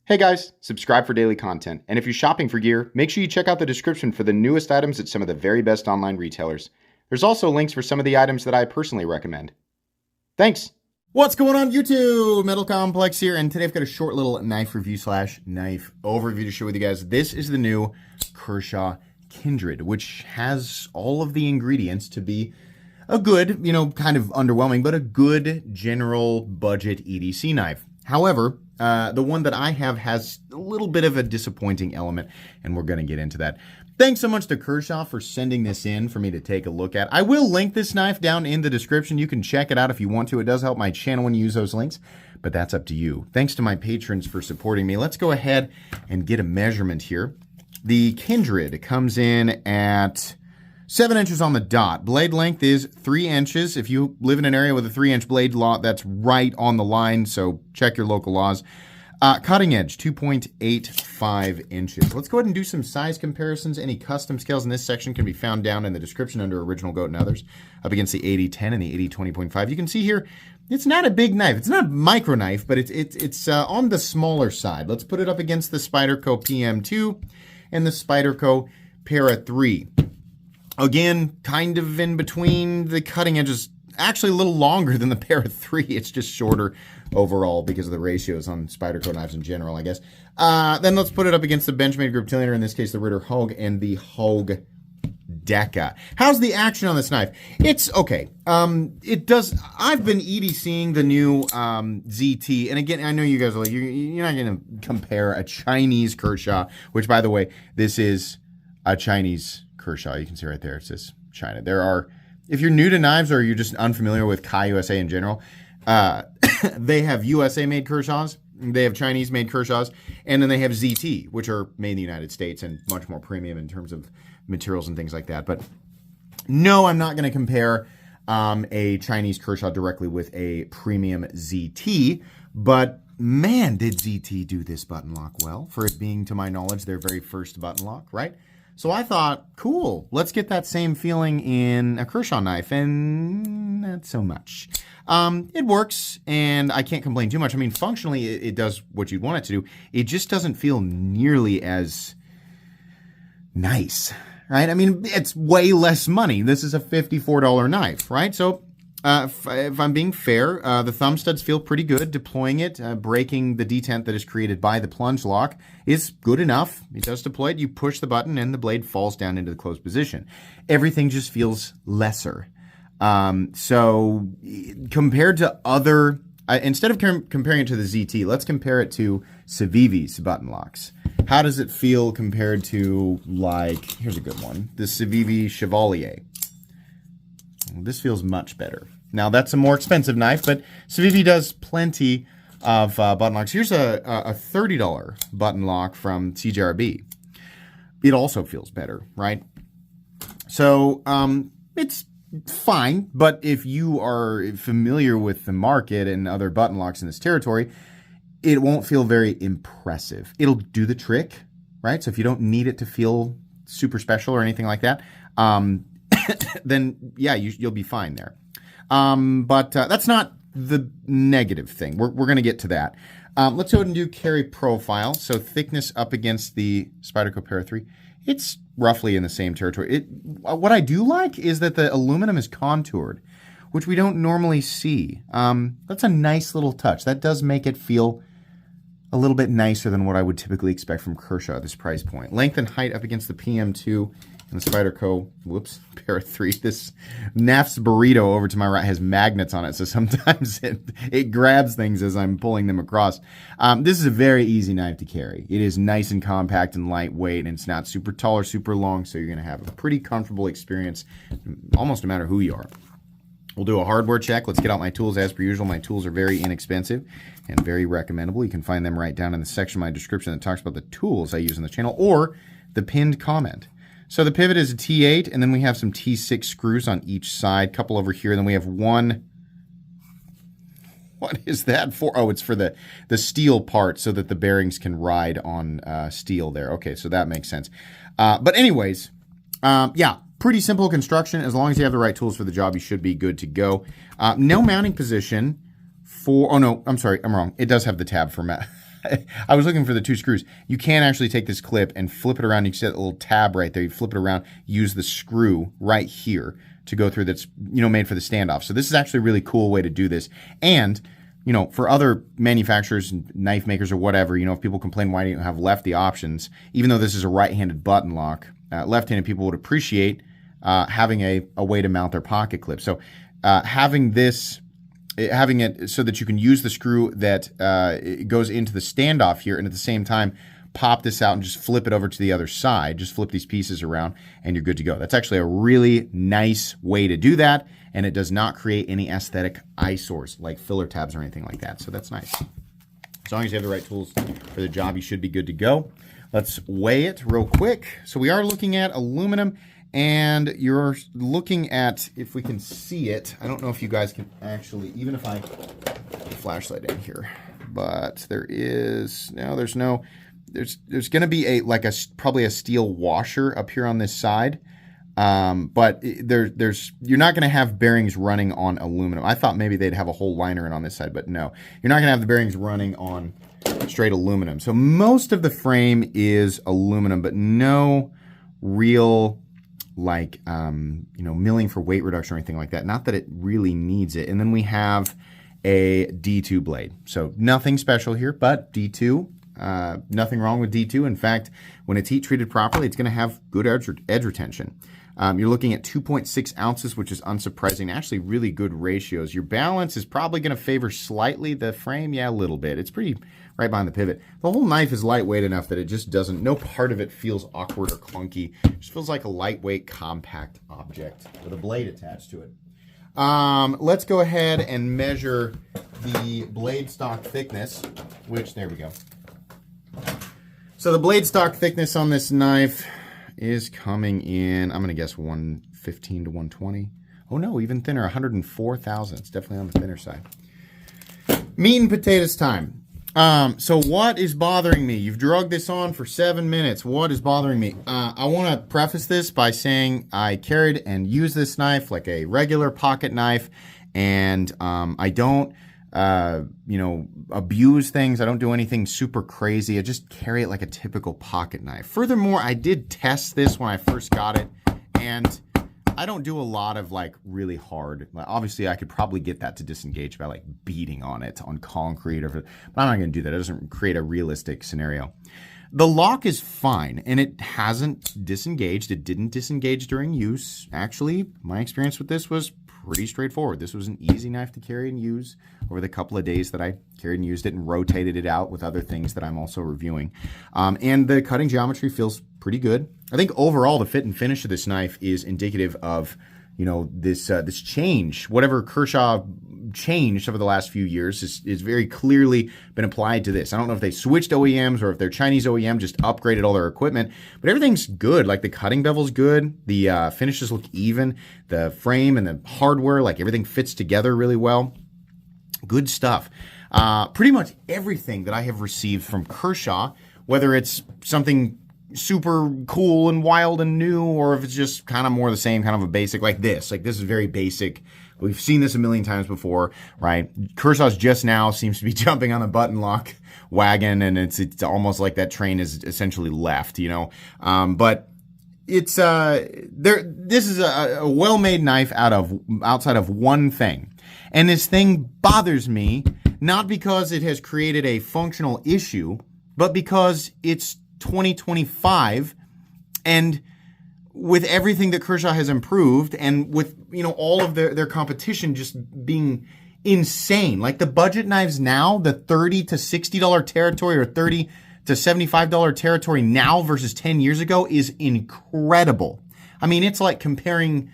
Hey guys, subscribe for daily content, and if you're shopping for gear, make sure you check out the description for the newest items at some of the very best online retailers. There's also links for some of the items that I personally recommend. Thanks! What's going on YouTube? Metal Complex here, and today I've got a short little knife review slash knife overview to share with you guys. This is the new Kershaw Kindred, which has all of the ingredients to be a good, kind of underwhelming, but a good general budget EDC knife. However, the one that I have has a little bit of a disappointing element, and we're going to get into that. Thanks so much to Kershaw for sending this in for me to take a look at. I will link this knife down in the description. You can check it out if you want to. It does help my channel when you use those links, but that's up to you. Thanks to my patrons for supporting me. Let's go ahead and get a measurement here. The Kindred comes in at 7 inches on the dot. Blade length is 3 inches. If you live in an area with a 3-inch blade law, that's right on the line, so check your local laws. Cutting edge, 2.85 inches. Let's go ahead and do some size comparisons. Any custom scales in this section can be found down in the description under Original Goat and others, up against the 8010 and the 8020.5. You can see here, it's not a big knife. It's not a micro knife, but it's on the smaller side. Let's put it up against the Spyderco PM2 and the Spyderco Para 3. Again, kind of in between. The cutting edge is actually a little longer than the Para 3. It's just shorter overall because of the ratios on Spyderco knives in general, I guess. Then let's put it up against the Benchmade Group Tillionaire, in this case the Ritter Hogue and the Hogue Deca. How's the action on this knife? It's okay. I've been EDCing the new ZT, and again, I know you guys are like, you're not going to compare a Chinese Kershaw, which, by the way, this is a Chinese Kershaw. You can see right there, it says China. There are, if you're new to knives or you're just unfamiliar with Kai USA in general, they have USA-made Kershaws, they have Chinese-made Kershaws, and then they have ZT, which are made in the United States and much more premium in terms of materials and things like that. But no, I'm not going to compare a Chinese Kershaw directly with a premium ZT, but man, did ZT do this button lock well, for it being, to my knowledge, their very first button lock, right? So I thought, cool, let's get that same feeling in a Kershaw knife, and not so much. It works, and I can't complain too much. I mean, functionally, it does what you'd want it to do. It just doesn't feel nearly as nice, right? I mean, it's way less money. This is a $54 knife, right? So if I'm being fair, the thumb studs feel pretty good. Deploying it, breaking the detent that is created by the plunge lock is good enough. It does deploy it. You push the button and the blade falls down into the closed position. Everything just feels lesser. So compared to other, instead of comparing it to the ZT, let's compare it to Civivi's button locks. How does it feel compared to, like, here's a good one, the Civivi Chevalier? This feels much better. Now, that's a more expensive knife, but Civivi does plenty of button locks. Here's a $30 button lock from CJRB. It also feels better, right? So it's fine, but if you are familiar with the market and other button locks in this territory, it won't feel very impressive. It'll do the trick, right? So if you don't need it to feel super special or anything like that, then yeah, you'll be fine there. But that's not the negative thing. We're going to get to that. Let's go ahead and do carry profile. So thickness up against the Spyderco Para 3. It's roughly in the same territory. What I do like is that the aluminum is contoured, which we don't normally see. That's a nice little touch. That does make it feel a little bit nicer than what I would typically expect from Kershaw at this price point. Length and height up against the PM2 and the Spyderco, Para 3. This Naf's burrito over to my right has magnets on it, so sometimes it grabs things as I'm pulling them across. This is a very easy knife to carry. It is nice and compact and lightweight, and it's not super tall or super long, so you're going to have a pretty comfortable experience, almost no matter who you are. We'll do a hardware check. Let's get out my tools as per usual. My tools are very inexpensive and very recommendable. You can find them right down in the section of my description that talks about the tools I use in the channel or the pinned comment. So the pivot is a T8, and then we have some T6 screws on each side, couple over here, and then we have one. What is that for? Oh, it's for the steel part so that the bearings can ride on steel there. Okay, so that makes sense. But anyways, yeah, pretty simple construction. As long as you have the right tools for the job, you should be good to go. No mounting position for, oh no, I'm sorry, I'm wrong. It does have the tab for I was looking for the 2 screws. You can actually take this clip and flip it around. You see that little tab right there. You flip it around, use the screw right here to go through that's, made for the standoff. So this is actually a really cool way to do this. And, for other manufacturers, knife makers or whatever, if people complain, why do you have lefty options? Even though this is a right-handed button lock, left-handed people would appreciate having a way to mount their pocket clip. So having it so that you can use the screw that it goes into the standoff here, and at the same time pop this out and just flip it over to the other side. Just flip these pieces around and you're good to go. That's actually a really nice way to do that, and it does not create any aesthetic eyesores like filler tabs or anything like that. So that's nice. As long as you have the right tools for the job, you should be good to go. Let's weigh it real quick. So we are looking at aluminum, and you're looking at, if we can see it, I don't know if you guys can actually, even if I put a flashlight in here, but there's going to be probably a steel washer up here on this side. But you're not going to have bearings running on aluminum. I thought maybe they'd have a whole liner in on this side, but no, you're not going to have the bearings running on straight aluminum. So most of the frame is aluminum, but no real milling for weight reduction or anything like that. Not that it really needs it. And then we have a D2 blade. So nothing special here, but D2. Nothing wrong with D2. In fact, when it's heat treated properly, it's going to have good edge retention. You're looking at 2.6 ounces, which is unsurprising. Actually, really good ratios. Your balance is probably going to favor slightly the frame. Yeah, a little bit. It's pretty right behind the pivot. The whole knife is lightweight enough that it just doesn't, no part of it feels awkward or clunky. It just feels like a lightweight, compact object with a blade attached to it. Let's go ahead and measure the blade stock thickness, which, there we go. So the blade stock thickness on this knife is coming in, I'm going to guess 115 to 120. Oh no, even thinner, 104 thousandths. Definitely on the thinner side. Meat and potatoes time. So what is bothering me? You've drugged this on for 7 minutes. What is bothering me? I want to preface this by saying I carried and used this knife like a regular pocket knife, and I don't abuse things. I don't do anything super crazy. I just carry it like a typical pocket knife. Furthermore, I did test this when I first got it, and I don't do a lot of really hard. Obviously, I could probably get that to disengage by beating on it on concrete, but I'm not going to do that. It doesn't create a realistic scenario. The lock is fine, and it hasn't disengaged. It didn't disengage during use. Actually, my experience with this was pretty straightforward. This was an easy knife to carry and use over the couple of days that I carried and used it and rotated it out with other things that I'm also reviewing. And the cutting geometry feels pretty good. I think overall the fit and finish of this knife is indicative of, this change. Whatever Kershaw changed over the last few years is very clearly been applied to this. I don't know if they switched OEMs or if their Chinese OEM just upgraded all their equipment, but everything's good. The cutting bevel's good. The finishes look even. The frame and the hardware, everything fits together really well. Good stuff. Pretty much everything that I have received from Kershaw, whether it's something super cool and wild and new, or if it's just kind of more the same, kind of a basic like this. This is very basic. We've seen this a million times before, right? Kershaw's just now seems to be jumping on the button lock wagon, and it's almost like that train is essentially left, But it's this is a well-made knife outside of one thing, and this thing bothers me not because it has created a functional issue, but because it's 2025, and with everything that Kershaw has improved, and with all of their competition just being insane, the budget knives now, the $30 to $60 territory or $30 to $75 territory now versus 10 years ago is incredible. I mean, it's like comparing.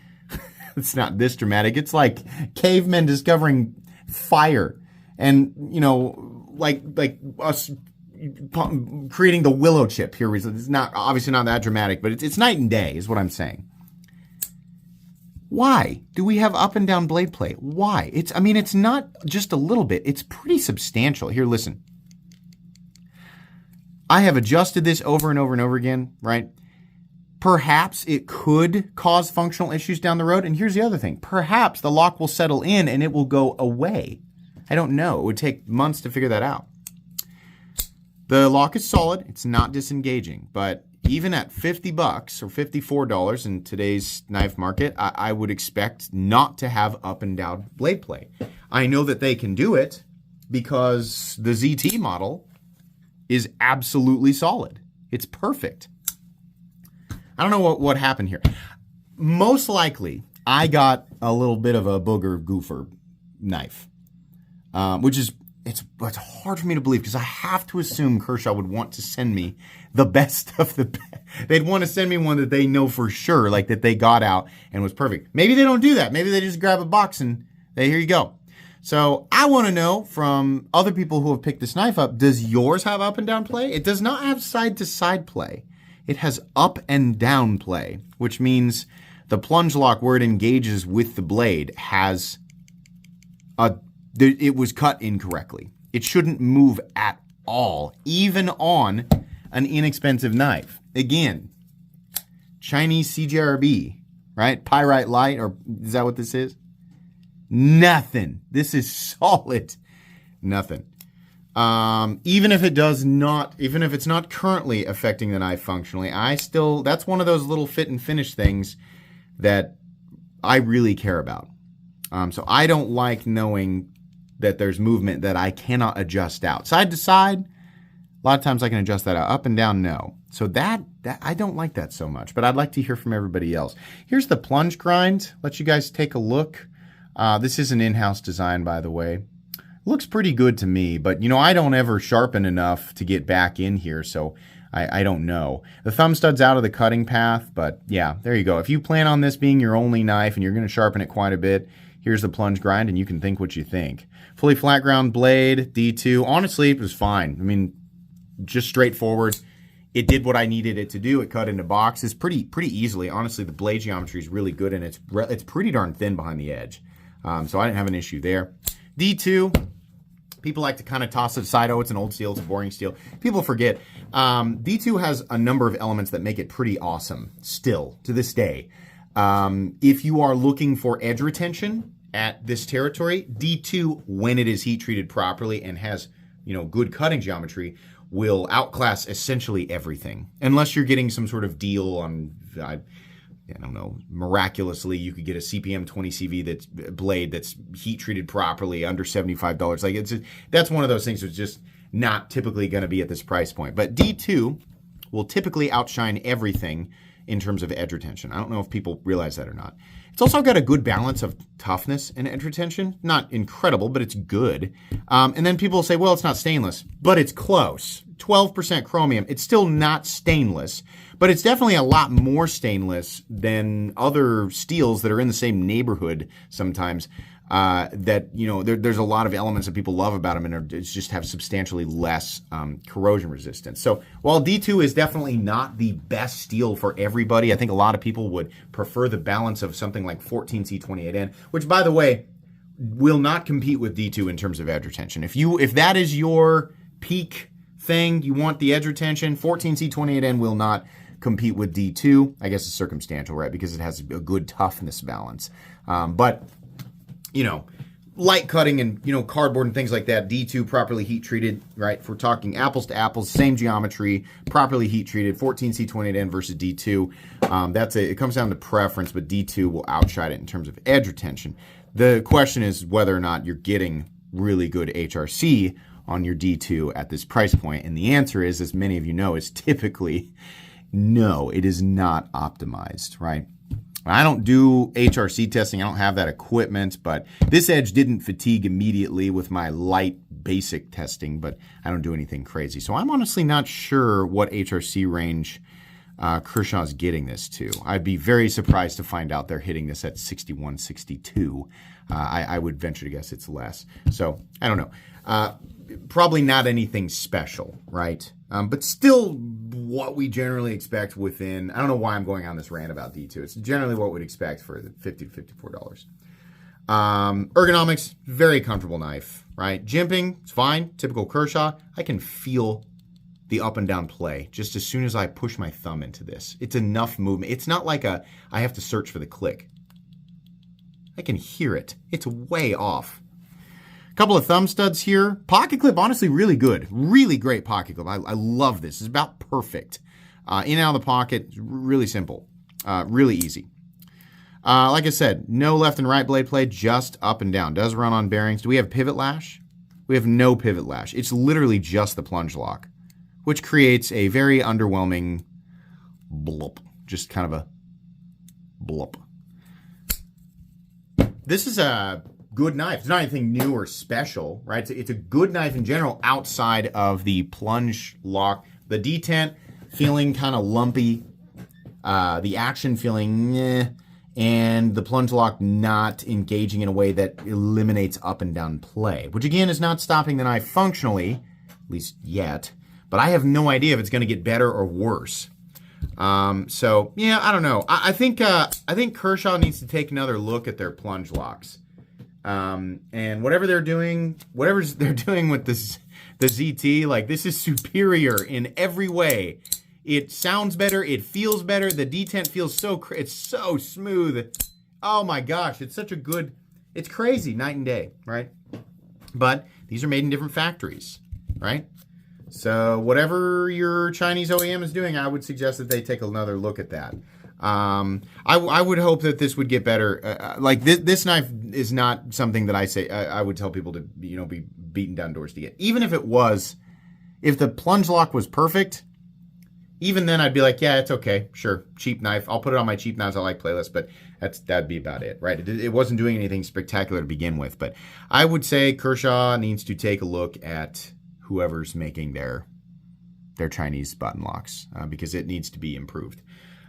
It's not this dramatic. It's like cavemen discovering fire, and like us creating the willow chip here. It's not obviously not that dramatic, but it's night and day is what I'm saying. Why do we have up and down blade play? Why? It's not just a little bit. It's pretty substantial. Here, listen. I have adjusted this over and over and over again, right? Perhaps it could cause functional issues down the road. And here's the other thing. Perhaps the lock will settle in and it will go away. I don't know. It would take months to figure that out. The lock is solid. It's not disengaging, but even at $50 or $54 in today's knife market, I would expect not to have up and down blade play. I know that they can do it because the ZT model is absolutely solid. It's perfect. I don't know what happened here. Most likely, I got a little bit of a booger goofer knife, which is it's hard for me to believe because I have to assume Kershaw would want to send me the best of the best. They'd want to send me one that they know for sure, like that they got out and was perfect. Maybe they don't do that. Maybe they just grab a box and here you go. So I want to know from other people who have picked this knife up, does yours have up and down play? It does not have side to side play. It has up and down play, which means the plunge lock where it engages with the blade has it was cut incorrectly. It shouldn't move at all, even on an inexpensive knife. Again, Chinese CJRB, right? Pyrite light, or is that what this is? Nothing. This is solid. Nothing. Even if it's not currently affecting the knife functionally, that's one of those little fit and finish things that I really care about. So I don't like knowing that there's movement that I cannot adjust out. Side to side, a lot of times I can adjust that out. Up and down, no. So that I don't like that so much, but I'd like to hear from everybody else. Here's the plunge grind. Let you guys take a look. This is an in-house design, by the way. Looks pretty good to me, but I don't ever sharpen enough to get back in here, so I don't know. The thumb stud's out of the cutting path, but yeah, there you go. If you plan on this being your only knife and you're going to sharpen it quite a bit, here's the plunge grind, and you can think what you think. Fully flat ground blade, D2. Honestly, it was fine. I mean, just straightforward. It did what I needed it to do. It cut into boxes pretty easily. Honestly, the blade geometry is really good, and it's pretty darn thin behind the edge. So I didn't have an issue there. D2, people like to kind of toss it aside. Oh, it's an old steel. It's a boring steel. People forget. D2 has a number of elements that make it pretty awesome still to this day. If you are looking for edge retention at this territory, D2, when it is heat treated properly and has, good cutting geometry, will outclass essentially everything. Unless you're getting some sort of deal on, I don't know, miraculously you could get a CPM 20CV blade that's heat treated properly under $75. Like that's one of those things that's just not typically going to be at this price point. But D2 will typically outshine everything in terms of edge retention. I don't know if people realize that or not. It's also got a good balance of toughness and edge retention. Not incredible, but it's good. And then people say, well, it's not stainless, but it's close. 12% chromium. It's still not stainless, but it's definitely a lot more stainless than other steels that are in the same neighborhood sometimes. There's a lot of elements that people love about them, and it's just have substantially less corrosion resistance. So while D2 is definitely not the best steel for everybody, I think a lot of people would prefer the balance of something like 14C28N, which, by the way, will not compete with D2 in terms of edge retention. If that is your peak thing, you want the edge retention, 14C28N will not compete with D2. I guess it's circumstantial, right? Because it has a good toughness balance. But light cutting and, cardboard and things like that, D2 properly heat treated, right? If we're talking apples to apples, same geometry, properly heat treated, 14C28N versus D2. It comes down to preference, but D2 will outshine it in terms of edge retention. The question is whether or not you're getting really good HRC on your D2 at this price point. And the answer is, as many of you know, is typically no, it is not optimized, right? I don't do HRC testing. I don't have that equipment, but this edge didn't fatigue immediately with my light basic testing, but I don't do anything crazy. So I'm honestly not sure what HRC range Kershaw's getting this to. I'd be very surprised to find out they're hitting this at 61, 62. I would venture to guess it's less. So I don't know. Probably not anything special, right? But still what we generally expect within, I don't know why I'm going on this rant about D2. It's generally what we'd expect for the $50 to $54. Ergonomics, very comfortable knife, right? Jimping, it's fine. Typical Kershaw. I can feel the up and down play just as soon as I push my thumb into this. It's enough movement. It's not like I have to search for the click. I can hear it. It's way off. Couple of thumb studs here. Pocket clip, honestly, really good. Really great pocket clip. I love this. It's about perfect. In and out of the pocket, really simple. Really easy. Like I said, no left and right blade play, just up and down. Does run on bearings. Do we have pivot lash? We have no pivot lash. It's literally just the plunge lock, which creates a very underwhelming blop. Just kind of a blop. This is a good knife. It's not anything new or special, right? It's a good knife in general outside of the plunge lock. The detent feeling kind of lumpy. The action feeling meh. And the plunge lock not engaging in a way that eliminates up and down play, which again is not stopping the knife functionally, at least yet, but I have no idea if it's going to get better or worse. So yeah, I don't know. I think Kershaw needs to take another look at their plunge locks. And whatever they're doing with the ZT, like, this is superior in every way. It sounds better. It feels better. The detent feels it's so smooth. Oh my gosh, it's such a good, it's crazy, night and day, right? But these are made in different factories, right? So whatever your Chinese OEM is doing, I would suggest that they take another look at that. I would hope that this would get better. Like this knife is not something that I would tell people to, be beaten down doors to get. Even if it was, if the plunge lock was perfect, even then I'd be like, yeah, it's okay. Sure. Cheap knife. I'll put it on my cheap knives I like playlist, but that'd be about it, right? It wasn't doing anything spectacular to begin with, but I would say Kershaw needs to take a look at whoever's making their Chinese button locks, because it needs to be improved.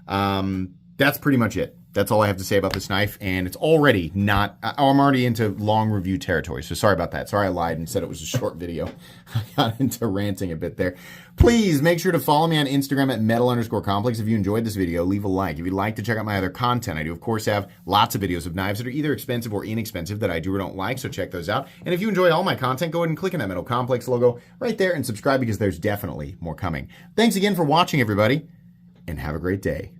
That's pretty much it. That's all I have to say about this knife, and it's already not, I'm already into long review territory, so sorry about that. Sorry I lied and said it was a short video. I got into ranting a bit there. Please make sure to follow me on Instagram at metal_complex. If you enjoyed this video, leave a like. If you'd like to check out my other content, I do, of course, have lots of videos of knives that are either expensive or inexpensive that I do or don't like, so check those out. And if you enjoy all my content, go ahead and click on that Metal Complex logo right there and subscribe, because there's definitely more coming. Thanks again for watching, everybody, and have a great day.